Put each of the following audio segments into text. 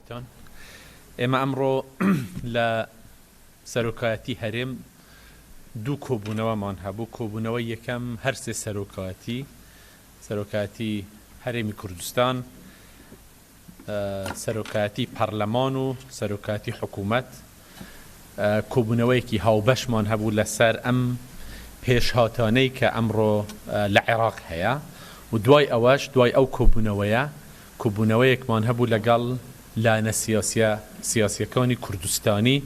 بۆتان ئێمە ئەمڕۆ لە سەرۆکایەتی هەرێم دوو کۆبوونەوەمان هەبوو. کۆبوونەوەی یەکەم هەر سێ سەرۆکایەتی هەرێمی کوردستان، سەرۆکایەتی پەرلەمان و سەرۆکایەتی حکوومەت، کۆبوونەوەیەکی هاوبەشمان هەبوو لەسەر ئەم پێشهاتانەی کە ئەمڕۆ لە عێراق هەیە و دوای ئەوەش دوای ئەو کۆبوونەوەیەکمان هەبوو لەگەڵ لایەنە سیاسیەکانی کوردستانی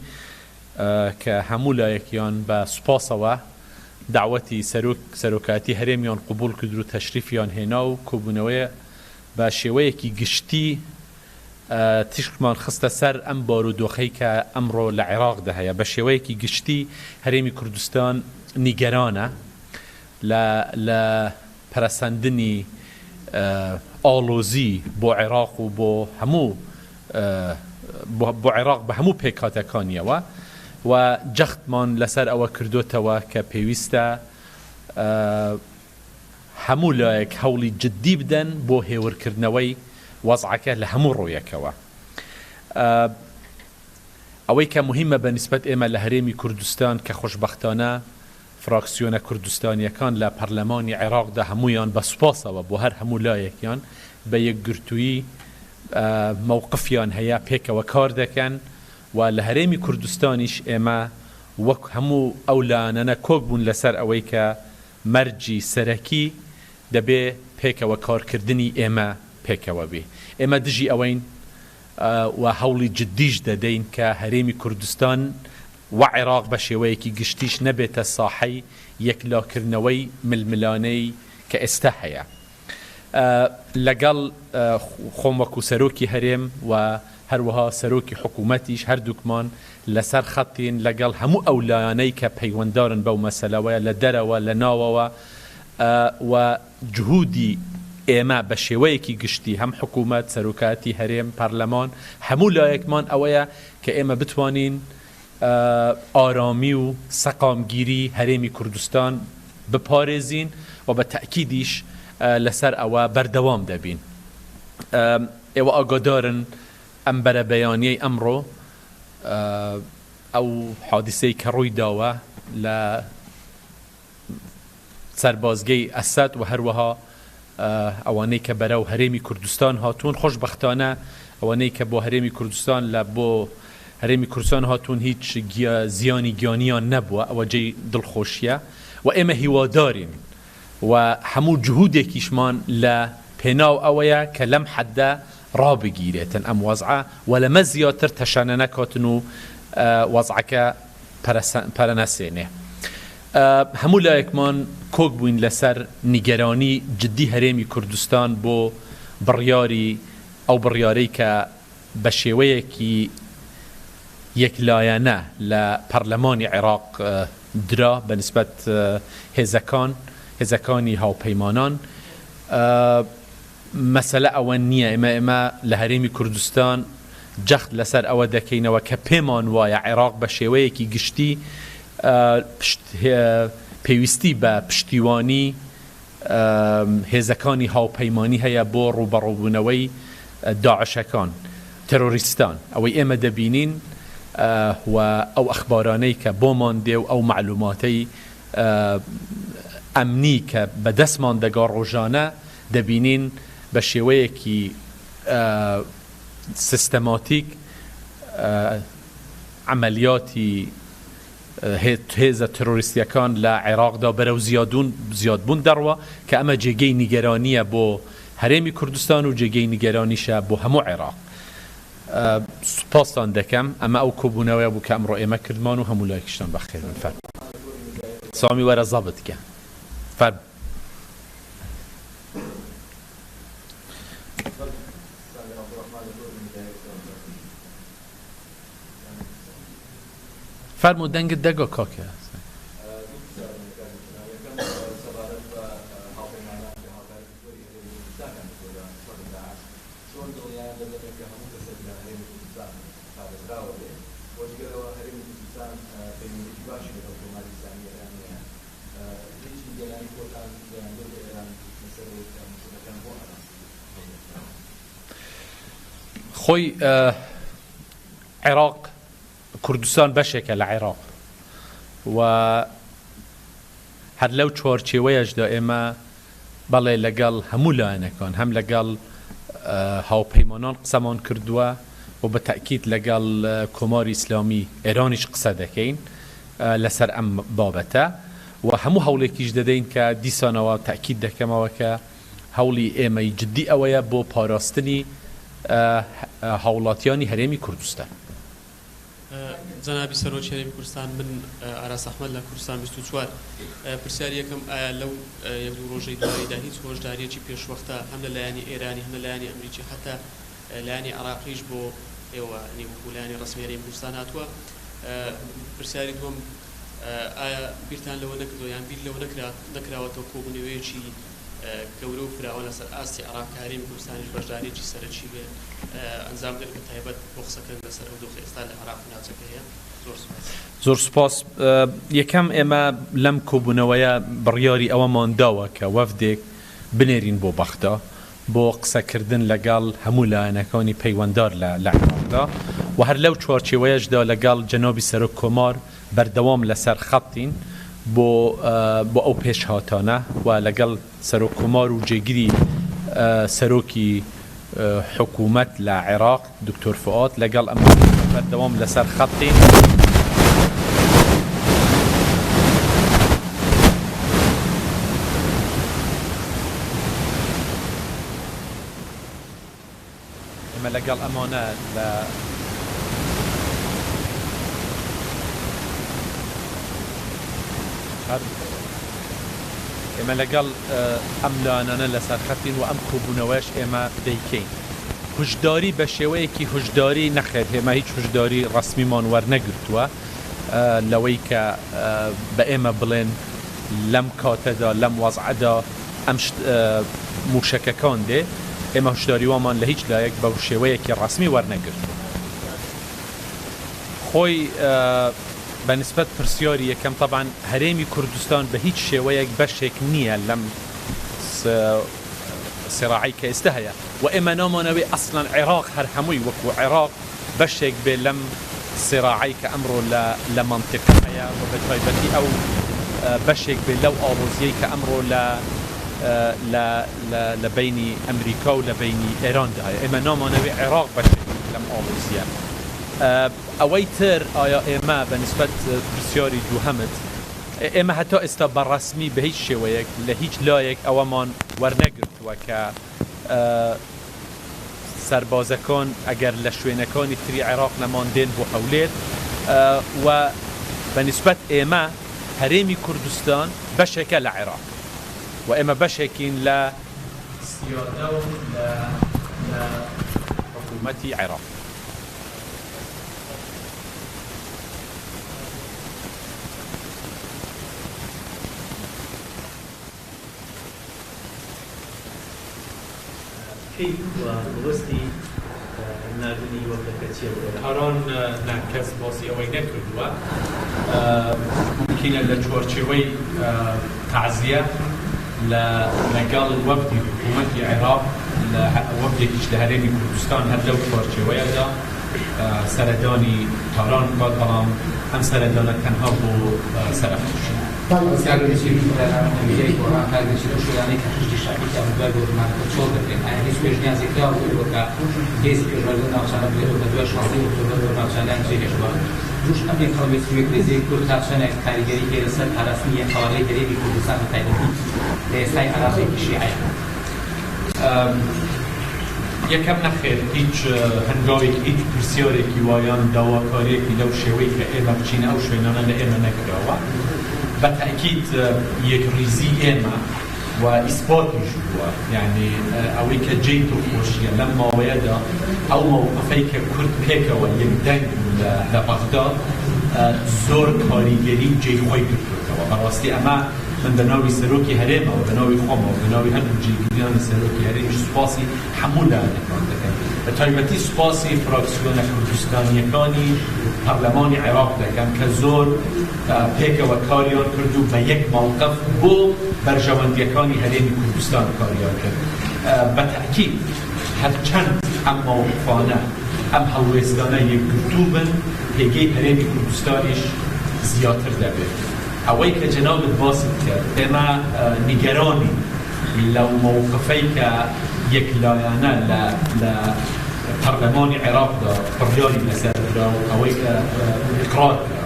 کە هەموو لایەکیان بە سوپاسەوە داوەتی سەرۆکایەتی هەرێمیان قبول کرد و تەشریفیان هێنا و کۆبوونەوەیە بە شێوەیەکی گشتی تیشکمان خستە سەر ئەم بارودۆخەی کە ئەمڕۆ لە عێراقدا هەیە. بە شێوەیەکی گشتی هەرێمی کوردستان نیگەرانە لە پەرەسەندنی ئاڵۆزی بۆ عێراق و بۆ عێراق بە هەموو پێکهاتەکانیەوە و جەختمان لەسەر ئەوە کردوتەوە کە پێویستە هەموو لایەک هەوڵی جددی بدەن بۆ هێورکردنەوەی وەزعەکە لە هەموو ڕۆیەکەوە. ئەوەی کە مهمە بەنسبەت ئێمە لە هەرێمی کوردستان کە خۆشبەختانە فراکسیۆنە کوردستانیەکان لە پەرلەمانی عێراقدا هەمویان بە سوپاسەوە بۆ هەر هەموو لایەکیان بە یەکگرتووی مووقفیان هەیە پێکەوە کار دەکەن و لە هەرێمی کوردستانیش ئێمە وەک هەموو ئەو لایەنە کۆک بوون لەسەر ئەوەی کە مەرجی سەرەکی دەبێ پێکەوە کارکردنی ئێمە پێکەوە بێ. ئێمە دژی ئەوەین و هەوڵی جددیش دەدەین کە هەرێمی کوردستان و عێراق بە شێوەیەکی گشتیش نەبێتە ساحەی یەکلاکردنەوەی ململانەی کە ئێستا هەیە. لەگەڵ خۆم وەکو سەرۆکی هەرێم و هەروەها سەرۆکی حکوومەتیش هەردووکمان لەسەر خەتین لەگەڵ هەموو ئەو لایەنەی کە پەیوەنددارن بەو مەسەلەوەیە لە دەرەوە لە ناوەوە و جهودی ئێمە بە شێوەیەکی گشتی هەم حکوومەت، سەرۆکایەتی هەرێم، پەرلەمان، هەموو لایەکمان ئەوەیە کە ئێمە بتوانین ئارامی و سەقامگیری هەرێمی کوردستان بپارێزین و بە تەکیدیش لەسەر ئەوە بەردەوام دەبین. ئێوە ئاگادارن ئەم بەرەبەیانیەی ئەمڕۆ ئەو حادیسەی کە ڕووی داوە لە سەربازگەی ئەسەد و هەروەها ئەوانەی کە بەرەو هەرێمی کوردستان هاتوون. خۆشبەختانە ئەوانەی کە بۆ هەرێمی کوردستان بۆ هەرێمی کوردستان هاتوون هیچ زیانی گیانیان نەبووە، ئەوە جێی دڵخۆشیە و ئێمە هیوادارین و هەموو جهودێکیشمان لە پێناو ئەوەیە کە لەم حەدە ڕابگیرێتن ئەم وەزعە و لەمە زیاتر تەشانە نەکاتن و وەزعەکە پەرەنەسێنێ. هەموو لایەکمان کۆک بووین لەسەر نیگەرانی جددی هەرێمی کوردستان بۆ ئەو بڕیارەی کە بە شێوەیەکی یەکلایەنە لە پەرلەمانی عێراق درا بەنسبەت هێزەکانی هاوپەیمانان. مەسەلە ئەوە نییە ئێمە لە هەرێمی کوردستان جەخت لەسەر ئەوە دەکەینەوە کە پێمان وایە عێراق بە شێوەیەکی گشتی پێویستی بە پشتیوانی هێزەکانی هاوپەیمانی هەیە بۆ ڕوبەڕووبوونەوەی داعشەکان تەرۆریستان. ئەوەی ئێمە دەبینین و ئەو ئەخبارانەی کە بۆمان دێ و ئەو معلوماتەی ئەمنی کە بەدەستمان دەگا ڕۆژانە دەبینین بە شێوەیەکی سیستەماتیک عملیاتی هێزە تەرۆریستیەکان لە عێراقدا بەرەو زیادبوون دەڕوە کە ئەمە جێگەی نیگەرانیە بۆ هەرێمی کوردستان و جێگەی نیگەرانیشە بۆ هەموو عێراق. سوپاسان دەکەم. ئەمە ئەو کۆبوونەوەیە بوو کە ئەمڕۆ ئێمە کردمان و هەموو لایەکیشتان بەخێر بن. فەرمو سامی وەرە زەبط کە فەرمو دەنگت دەگۆ کاکە. خۆی عێراق کوردستان بەشێکە لە عێراق و هەر لەو چوارچێوەیەشدا ئێمە بەڵێ لەگەڵ هەموو لایەنەکان هەم لەگەڵ هاوپەیمانان قسەمان کردووە و بە تەکید لەگەڵ کۆماری ئیسلامی ئێرانیش قسە دەکەین لەسەر ئەم بابەتە و هەموو هەوڵێکیش دەدەین کە دیسانەوە تەکید دەکەمەوە کە هەوڵی ئێمەی جددی ئەوەیە بۆ پاراستنی هاوڵاتیانی هەرێمی کوردستان. جەنابی سەرۆکی هەرێمی کوردستان، من ئاراس ئەحمەد لە کوردستان 24 پرسیاری یەکەم ئایا لەو یەک دوو ڕۆژەی داریدا هیچ هۆشداریەکی پێشوەختە هەم لە لایەنی ئێرانی هەم لە لایەنی ئەمریکی حتا لایەنی عێراقیش بۆ ئێوە وەکو لایەنی ڕەسمی هەرێمی کوردستان هاتووە؟ پرسیاری دووەم ئایا بیرتان لەوە نەکردووە یان بیر لەوە نەکراوەتەوە کۆبوونەوەیەکی گەورە و فراوە لەسەر ئاستی عێراق کە هەرێمی کوردستانیش بەشداریەکی سەرەکی بێ ئەنجام بدەن بە تایبەت بۆ قسەکردن لەسەر ئەو دۆخی ئێستا لە عێراق و ناوچەکە هەیە؟ زۆر سوپاس. یەکەم ئێمە لەم کۆبوونەوەیە بڕیاری ئەوەمان داوە کە وەفدێک بنێرین بۆ بەختە بۆ قسەکردن لەگەڵ هەموو لایەنەکانی پەیوەنددار لە عێراقدا و هەر لەو چوارچێوەیەشدا لەگەڵ جەنابی سەرۆک کۆمار بەردەوام لەسەر خەتین بۆ ئەو پێشهاتانە و لەگەڵ سەرۆک کۆمار و جێگیری سەرۆکی حکوومەت لە عێراق دکتۆر فؤاد لەگەڵ ئەمە بەردەوام لەسەر خەتین ئێمە لەگەڵ ئەمانە لە ئێمە لەگەڵ ئەم لایەنانە لەسەر خەتین و ئەم کۆبوونەوەش ئێمە دەیکەین. هوشداری بە شێوەیەکی هوشداری نەخێت، ئێمە هیچ هوشداری ڕەسمیمان وەرنەگرتووە لەوەی کە بە ئێمە بڵێن لەم کاتەدا لەم وەزعەدا ئەم موشەکەکان دێ. ئێمە هوشداریوامان لە هیچ لایەک بە شێوەیەکی ڕەسمی وەرنەگرتووە. خۆی بەنسبەت پرسیاری یەکەم طبعاً هەرێمی کوردستان بە هیچ شێوەیەک بەشێک نییە لەم سێڕاعی کە ئێستا هەیە و ئێمە نامانەوێ ئەسڵەن عێراق هەر هەمووی وەکو عێراق بەشێک بێ لەم سێڕاعی کە ئەمڕۆ لە مەنتیقە هەیە و بە تایبەتی ئەو بەشێک بێ لەو ئاڵۆزیەی کە ئەمڕۆ لە بینی ئەمریکا و لە بینی ئێراندا هەیە. ئێمە نامانەوێ عێراق بەشێک لەم ئاڵۆزیە. ئەوەی تر ئایا ئێمە بەنسبەت پرسیاری دووهەمت ئێمە هەتا ئێستا بەڕەسمی بە هیچ شێوەیەک لە هیچ لایەک ئەوەمان وەرنەگرتووە کە سەربازەکان ئەگەر لە شوێنەکانی تری عێراق نەماندێن بۆ هەولێر و بەنسبەت ئێمە هەرێمی کوردستان بەشێکە لە عێراق و ئێمە بەشێکین لە سیادە و لە حکوومەتی عێراق. كيف ووستي نادني وكتشي هران نعكس باسي أو ينكردوا ممكن لتشورشوي تعزية لنقال الوفد حكومة العراق وفد لهريمي كردستان هدلو تشورشوي هذا سرداني هران قدرام هم سردانة تنها بو سرفتش. سیاق دیشی می‌کنیم که قرآن خارج شده یعنی که هیچ شخصی که اونجا بود من کنترل بکنه. هیچ پیشنهاد ذکر بود که کسی که جلوی نقشه بیاد و دوش شخصی بود و نقشه نمیشه شد. روش همین خالی سوی کلیزی کل تاکشن کاریگری که رسد رسمی خالی دری بی کردستان تاییدی سعی عراقی کشیعه. یکم نخیر هیچ هنگامی هیچ پرسیاری که وایان داواکاری که لو شوی که ایمه بچینه او شوینانه لایمه نکرده. بالتأكيد يكريزي إما وإثباتي جوا يعني أويك جيتو خوشيا لما ويدا أو موقفيك كرد بيكا ويمدن لبغداد زور كاريجري جي خوي كرتوكا وبراسي أما من بناوي سروكي هريمة وبناوي خمة وبناوي هنو جيجريان سروكي هريمة سباسي حمولة بتایبەتی سوپاسی فراکسیۆنە کوردستانیەکانی پەرلەمانی عێراق دەکەم کە زۆر پێکەوە کاریان کرد و بە یەک ماڵقەف بۆ بەرژەوەندیەکانی هەرێمی کوردستان کاریان کرد. بە تەکید هەرچەند ئەم ماوقفانە ئەم هەڵوێستانە یەکگرتوو بن پێگەی هەرێمی کوردستانیش زیاتر دەبێت. ئەوەی کە جەنابت باست کرد ئێمە نیگەرانی لەو مووقفەی کە یەکلایەنە لە پەرلەمانی عێراقدا بڕیاری لەسەردا و ئەوەی کە ئیقرار کرا،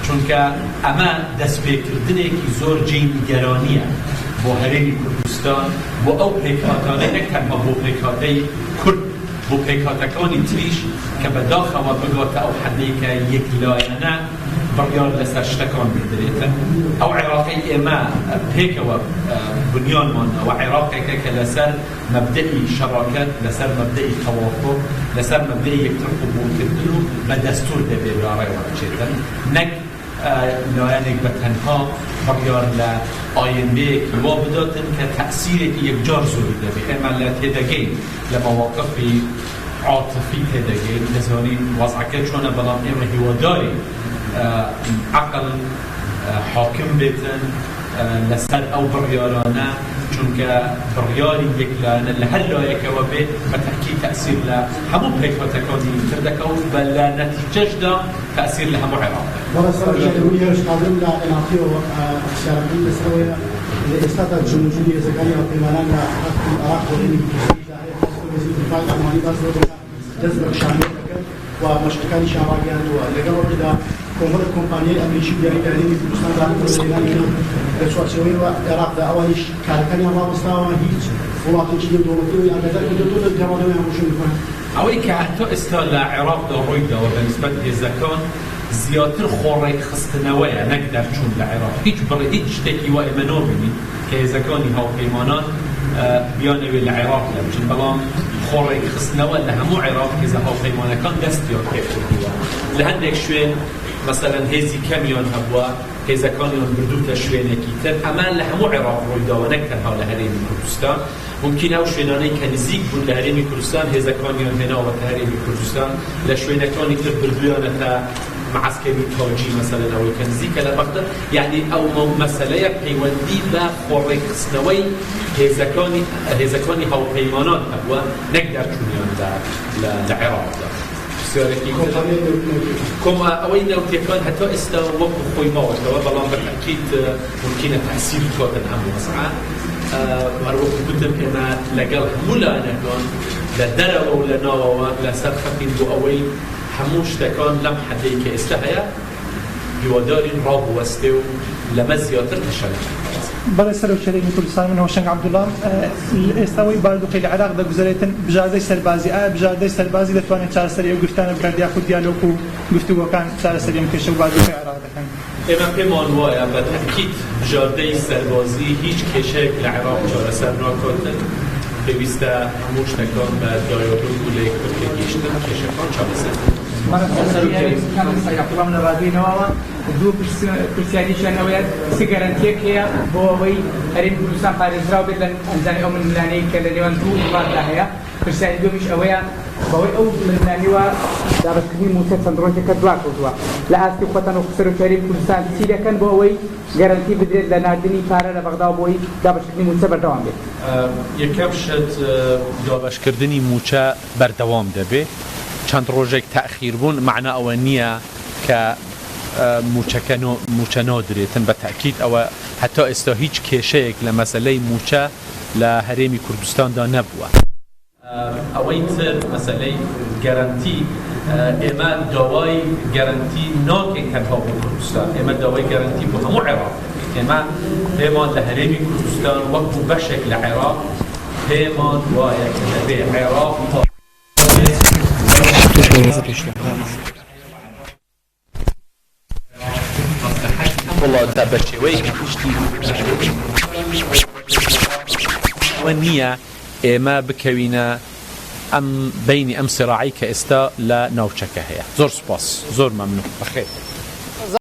چونکە ئەمە دەستپێکردنێکی زۆر جێی نیگەرانیە بۆ هەرێمی کوردستان، بۆ ئەو پێکهاتانە نەک تەنها بۆ پێکهاتەی کورد، بۆ پێکهاتەکانی تریش کە بەداخەوە بگاتە ئەو حەدەی کە یەکلایەنە بڕیار لەسەر شتەکان بدرێتن. ئەو عێراقی ئێمە پێکەوە بنیانمانەوە عێراقێکە کە لەسەر مەبدەئی شەڕاکەت، لەسەر مەبدەئی تەوافق، لەسەر مەبدەئی یەکتر قبولکردن و بە دەستور دەبێت ڕێوەچێتن، نەک لایەنێک بە تەنها بڕیار لە ئایندەیەکی وا بداتن کە تەئسیرێکی یەکجار زۆری دەبێت. ئێمە لە تێدەگەین لە مەواقفی عاطفی تێدەگەین، دەزانین وەزعەکە چۆنە، بەڵام ئێمە هیواداری عقل حاکم بێتن لەسەر ئەو بڕیارانە، چونکە بڕیاری یەکلایەنە لە هەر لایەکەوە بێت بە تەکید تەئسیر لە هەموو پێکهاتەکانی تر دەکەوت و بە لە نەتیجەشدا تەئسیر لە هەموو عێراق. بەڕێستە ژێرەوەیەش قادرم لە عێراقیەوە شارەکەی لەسەرەوەیە لە ئێستادا جمهوری هێزەکانی هەڵپەیمانان لە عێراق بۆ هێنی دفاعی ئەمانی باز دەست بە شامل دەکەن و مەشقەکانی شاڕاگەاندووە. لەگەڵەوەدا کۆمەڵە کۆمپانیای ئەمریکی دیاریکردنی کوردستان داهێنانی لە چوارچێوەی عێراقدا ئەوانیش کارەکانیان ڕاوەستاوە، هیچ وڵاتێکی دەوڵەتیەوەی ئاگادار کردووە لە گەڕانەوەیان ڕۆژن بکەن. ئەوەی کە هەتا ئێستا لە عێراقدا ڕۆیداوە بە نسبەت هێزەکان زیاتر خۆڕێک خستنەوەیە، نەک دەرچوون لە عێراق. هیچ شتێکی وا ئێمە نابینین کە هێزەکانی هاوپەیمانان بیانەوێ لە عێراق لەبچن، بەڵام خۆڕێک خستنەوە لە هەموو عێراق هێزە هاوپەیمانەکان دەستیان پێکردووە. لە هەندێک شوێن مەسەلەن هێزی کەمیان هەبووە، هێزەکانیان بردووتە شوێنێکی تر. ئەمان لە هەموو عێراق ڕۆیداوە، نەک تەنها لە هەرێمی کوردستان. ممکن ئەو شوێنانەی کە نزیک بوون لە هەرێمی کوردستان هێزەکانیان هێناوەتە هەرێمی کوردستان، لە شوێنەکانی تر بردویانەتە معسكري توجي مثلا او كنزيك لا بقدر يعني او مساله پەیوەندی بە خۆڕێک خستنەوەی هێزەکانی هاوپەیمانان هەبووە، نەک دەرچوونیان لە عێراقدا. ئەوەی نەوتیەکان هەتا ئێستا وەکو خۆی ماوەتەوە، بەڵام بەتەکید ممکنە تەئسیری کاتن ئەم وەزعە. هەروەکو گوتم ئێمە لەگەڵ هەموو لایەنەکان لە دەرەوە و لە ناوەوە لەسەر خەقین بۆ ئەوەی هەموو شتەکان لەم حەدەی کە ئێستا هەیە هیوادارین ڕابوەستێ و لەمە زیاتر تەشەکر. بەڵێ سەرۆک شەرێکی کوردستان من هۆشنگ عەبدوڵڵا، ئێستاوەی باردوقی لە عێراق دەگوزارێتن بژاردەی سەربازی، ئایا بژاردەی سەربازی دەتوانێت چارەسەری ئەو گرفتانە بکات یاخود دیالۆگ و گفتوگۆکان چارەسەری ئەم کێشە و باردوقی عێراق دەکەن؟ ئێمە پێمان وایە بە تەکید بژاردەی سەربازی هیچ کێشەیەک لە عێراق چارەسەر ناکاتن. پێویستە هەموو شتەکان بە دیالۆگ و لە یەکتر گەیشتن کێشەکان چارەسەر. سەرکەڵام لە ڕادوێنەوەوە دوو پرسیاریشانەوەیە سێ گەرانتیەک هەیە بۆ ئەوەی هەرێمی کوردستان پارێزراو بێت لە ئەنجامی ئەو ململانەی کە لە نێوان دوو وڵاتدا هەیە. پرسیاری دومیش ئەوەیە بەوەی ئەو ململانیوە دابەشکردنی موچە چەند ڕۆژێکە دواکەوتووە لە ئاستی خۆتان و سەرۆک هەرێمی کوردستان چی دەکەن بۆ ئەوەی گەرانتی بدرێت لە ناردنی پارە لە بەغدا بۆی دابەشکردنی موچە بەردەوام بێت؟ یەکەم شت دابەشکردنی موچە بەردەوام دەبێت. چەند ڕۆژێک تەئخیر بوون معنە ئەوە نییە کە موچە نادرێتن. بە تەکید ئەوە هەتا ئێستا هیچ کێشەیەک لە مەسەلەی موچە لە هەرێمی کوردستاندا نەبووە. ئەوەی تر مەسەلەی گەرانتی، ئێمە داوای گەرانتی ناکەین تەنها بۆ کوردستان، ئێمە داوای گەرانتی بۆ هەموو عێراق. ئێمە پێمان لە هەرێمی کوردستان وەکو بەشێک لە عێراق پێمان وایە کە دەبێ عێراق والله دا بەشێوەی نییە ئێمە بکەوینە ئەم بینی ئەم سراعی کە ئێستا لە ناوچەکە هەیە. زۆر سوپاس، زۆر مەمنون، بەخێر.